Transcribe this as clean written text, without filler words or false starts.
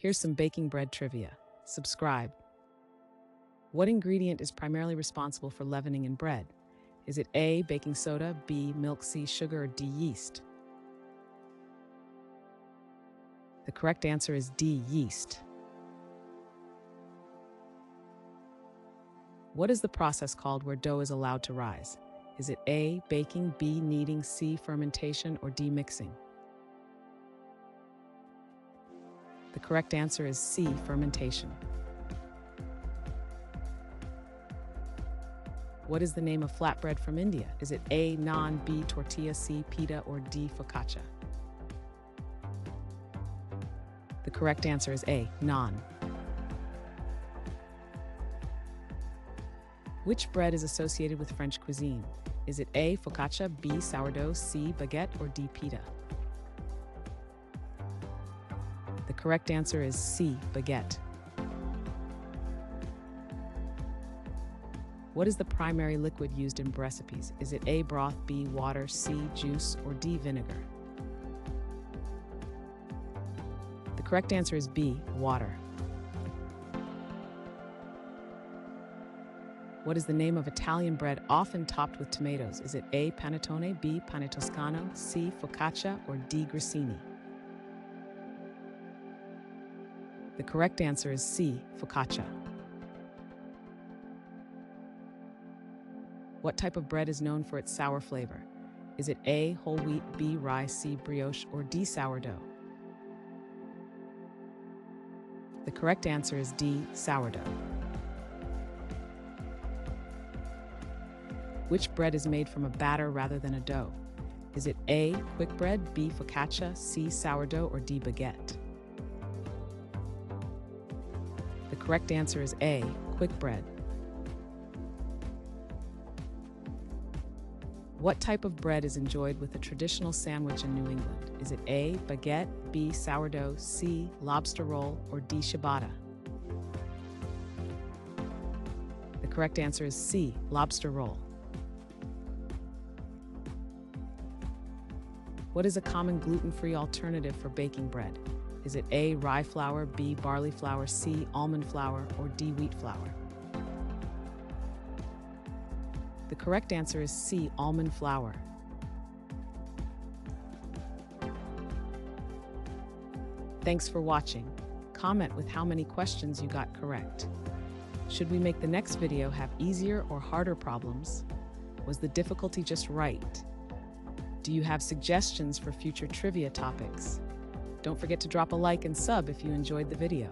Here's some baking bread trivia. Subscribe. What ingredient is primarily responsible for leavening in bread? Is it A, baking soda, B, milk, C, sugar, or D, yeast? The correct answer is D, yeast. What is the process called where dough is allowed to rise? Is it A, baking, B, kneading, C, fermentation, or D, mixing? The correct answer is C, fermentation. What is the name of flatbread from India? Is it A, naan, B, tortilla, C, pita, or D, focaccia? The correct answer is A, naan. Which bread is associated with French cuisine? Is it A, focaccia, B, sourdough, C, baguette, or D, pita? The correct answer is C, baguette. What is the primary liquid used in recipes? Is it A, broth, B, water, C, juice, or D, vinegar? The correct answer is B, water. What is the name of Italian bread often topped with tomatoes? Is it A, panettone, B, pane toscano, C, focaccia, or D, grissini? The correct answer is C, focaccia. What type of bread is known for its sour flavor? Is it A, whole wheat, B, rye, C, brioche, or D, sourdough? The correct answer is D, sourdough. Which bread is made from a batter rather than a dough? Is it A, quick bread, B, focaccia, C, sourdough, or D, baguette? The correct answer is A, quick bread. What type of bread is enjoyed with a traditional sandwich in New England? Is it A, baguette, B, sourdough, C, lobster roll, or D, ciabatta? The correct answer is C, lobster roll. What is a common gluten-free alternative for baking bread? Is it A, rye flour, B, barley flour, C, almond flour, or D, wheat flour? The correct answer is C, almond flour. Thanks for watching. Comment with how many questions you got correct. Should we make the next video have easier or harder problems? Was the difficulty just right? Do you have suggestions for future trivia topics? Don't forget to drop a like and sub if you enjoyed the video.